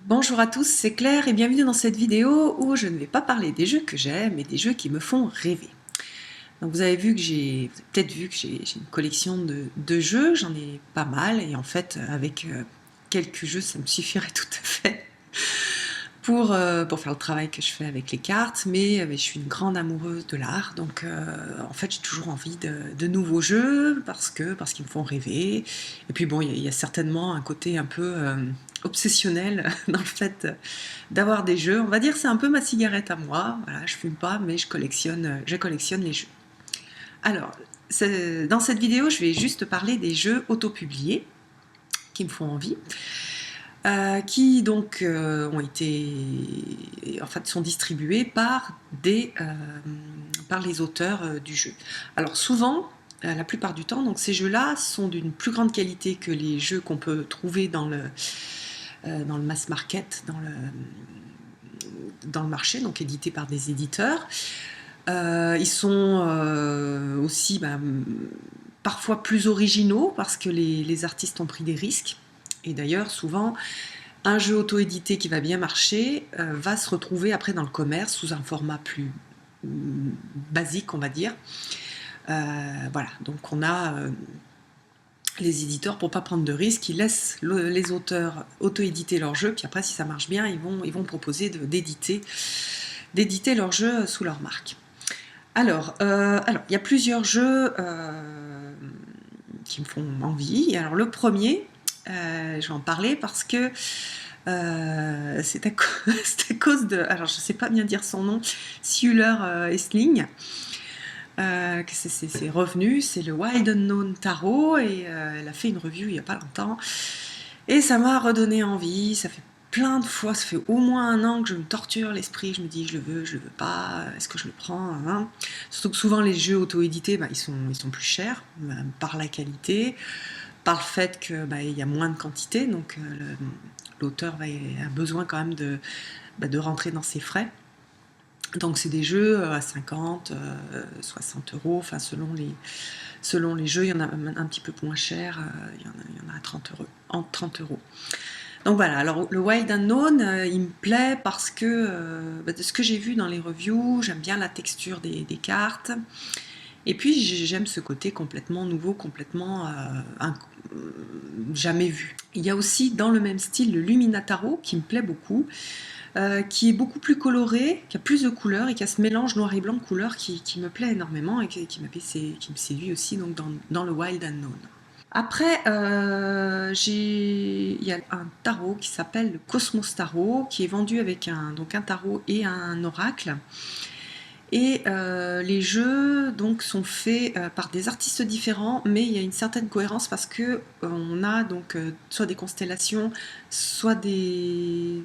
Bonjour à tous, c'est Claire et bienvenue dans cette vidéo où je ne vais pas parler des jeux que j'aime, mais des jeux qui me font rêver. Donc vous avez peut-être vu que j'ai une collection de jeux, j'en ai pas mal et en fait avec quelques jeux ça me suffirait tout à fait pour faire le travail que je fais avec les cartes, mais je suis une grande amoureuse de l'art, donc en fait j'ai toujours envie de nouveaux jeux parce qu'ils me font rêver. Et puis bon, il y a certainement un côté un peu obsessionnel dans le fait d'avoir des jeux. On va dire c'est un peu ma cigarette à moi. Voilà, je fume pas, mais je collectionne les jeux. Alors, dans cette vidéo, je vais juste parler des jeux autopubliés qui me font envie. Qui donc en fait, sont distribués par les auteurs du jeu. Alors souvent, la plupart du temps, donc ces jeux-là sont d'une plus grande qualité que les jeux qu'on peut trouver dans le mass market, dans le marché, donc édités par des éditeurs. Ils sont aussi parfois plus originaux parce que les artistes ont pris des risques. Et d'ailleurs, souvent, un jeu auto-édité qui va bien marcher va se retrouver après dans le commerce sous un format plus basique, on va dire. Voilà, donc on a les éditeurs, pour ne pas prendre de risques, ils laissent les auteurs auto-éditer leur jeu, puis après, si ça marche bien, ils vont proposer d'éditer leur jeu sous leur marque. Alors, il y a plusieurs jeux qui me font envie. Alors, le premier, je vais en parler parce que c'est à cause de... Alors, je ne sais pas bien dire son nom, Schuller Essling. Que c'est revenu, c'est le Wild Unknown Tarot, et elle a fait une review il n'y a pas longtemps. Et ça m'a redonné envie, ça fait plein de fois, ça fait au moins un an que je me torture l'esprit, je me dis je le veux pas, est-ce que je le prends hein. Surtout que souvent les jeux auto-édités, ils sont plus chers, par la qualité, par le fait qu'il y a moins de quantité, donc l'auteur a besoin quand même de rentrer dans ses frais. Donc c'est des jeux à 50, 60 euros, enfin selon les jeux, il y en a un petit peu moins cher, il y en a à 30 euros, entre 30 euros. Donc voilà, alors le Wild Unknown, il me plaît parce que de ce que j'ai vu dans les reviews, j'aime bien la texture des cartes. Et puis j'aime ce côté complètement nouveau, complètement jamais vu. Il y a aussi dans le même style le Lumina Tarot qui me plaît beaucoup. Qui est beaucoup plus coloré, qui a plus de couleurs et qui a ce mélange noir et blanc couleur qui me plaît énormément et qui me séduit aussi donc dans le Wild Unknown. Après, il y a un tarot qui s'appelle le Cosmos Tarot, qui est vendu avec un tarot et un oracle. Et les jeux donc sont faits par des artistes différents, mais il y a une certaine cohérence parce que on a donc soit des constellations, soit des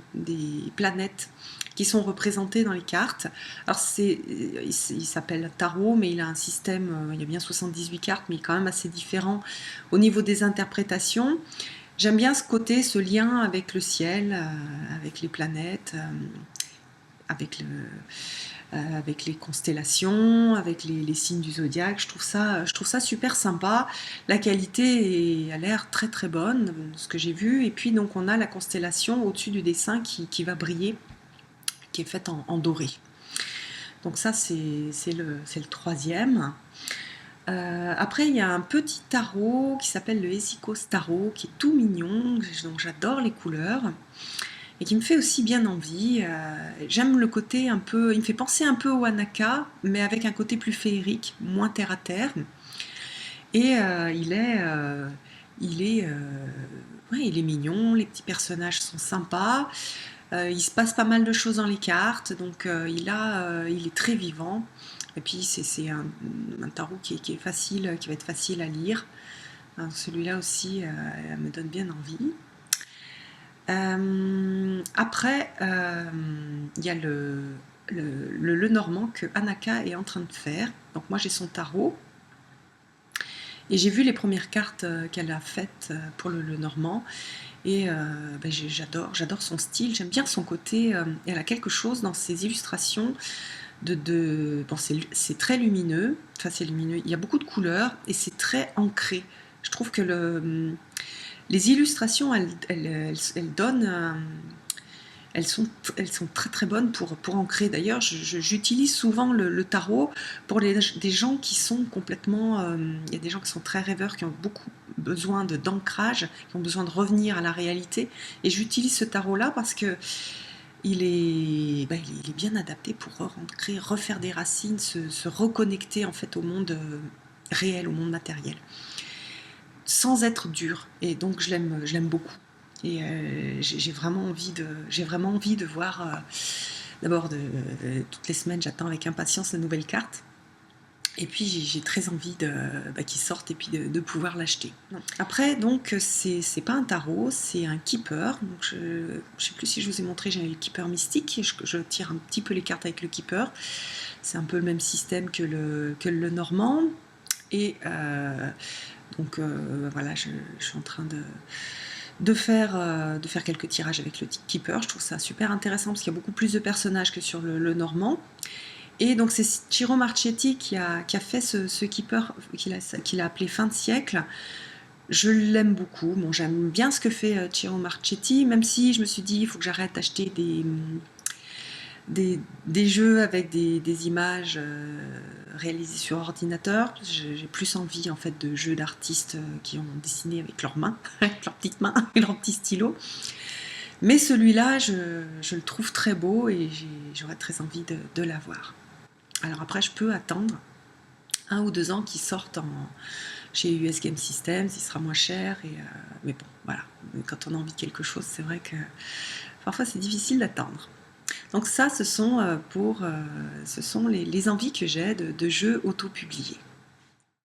planètes qui sont représentées dans les cartes. Alors il s'appelle tarot, mais il a un système, il y a bien 78 cartes, mais il est quand même assez différent au niveau des interprétations. J'aime bien ce côté, ce lien avec le ciel, avec les planètes, avec les constellations, avec les signes du zodiaque. Je trouve ça super sympa. La qualité a l'air très très bonne, ce que j'ai vu. Et puis donc on a la constellation au-dessus du dessin qui va briller, qui est faite en doré. Donc ça c'est le troisième. Après il y a un petit tarot qui s'appelle le Hesicos Tarot, qui est tout mignon, dont j'adore les couleurs. Et qui me fait aussi bien envie. J'aime le côté un peu... Il me fait penser un peu au Hanaka, mais avec un côté plus féerique, moins terre-à-terre. Et il est mignon, les petits personnages sont sympas. Il se passe pas mal de choses dans les cartes, donc il est très vivant. Et puis c'est un tarot qui est facile, qui va être facile à lire. Celui-là aussi me donne bien envie. Après, il y a le normand que Hanaka est en train de faire. Donc moi j'ai son tarot et j'ai vu les premières cartes qu'elle a faites pour le normand et j'adore son style, j'aime bien son côté. Elle a quelque chose dans ses illustrations bon, c'est très lumineux, enfin c'est lumineux, il y a beaucoup de couleurs et c'est très ancré. Je trouve que les illustrations, elles donnent elles sont très très bonnes pour ancrer. D'ailleurs, j'utilise souvent le tarot pour des gens qui sont complètement... il y a des gens qui sont très rêveurs, qui ont beaucoup besoin d'ancrage, qui ont besoin de revenir à la réalité. Et j'utilise ce tarot-là parce que il est bien adapté pour rentrer, refaire des racines, se reconnecter en fait au monde réel, au monde matériel, sans être dur. Et donc je l'aime beaucoup. Et j'ai vraiment envie de voir. D'abord, toutes les semaines, j'attends avec impatience la nouvelle carte. Et puis j'ai très envie qu'il sorte et puis de pouvoir l'acheter. Après, donc, c'est pas un tarot, c'est un keeper. Donc je ne sais plus si je vous ai montré, j'ai le keeper mystique. Je tire un petit peu les cartes avec le keeper. C'est un peu le même système que le normand. Et donc voilà, je suis en train de faire quelques tirages avec le keeper. Je trouve ça super intéressant parce qu'il y a beaucoup plus de personnages que sur le normand. Et donc c'est Ciro Marchetti qui a fait ce keeper qu'il a appelé fin de siècle. Je l'aime beaucoup. Bon, j'aime bien ce que fait Ciro Marchetti, même si je me suis dit il faut que j'arrête d'acheter des jeux avec des images réalisées sur ordinateur. J'ai plus envie en fait de jeux d'artistes qui ont dessiné avec leurs mains, avec leurs petites mains et leurs petits stylos. Mais celui-là, je le trouve très beau et j'aurais très envie de l'avoir. Alors après, je peux attendre 1 ou 2 ans qu'il sorte chez US Game Systems, il sera moins cher. Mais bon, voilà. Quand on a envie de quelque chose, c'est vrai que parfois c'est difficile d'attendre. Donc ça, ce sont les envies que j'ai de jeux auto-publiés.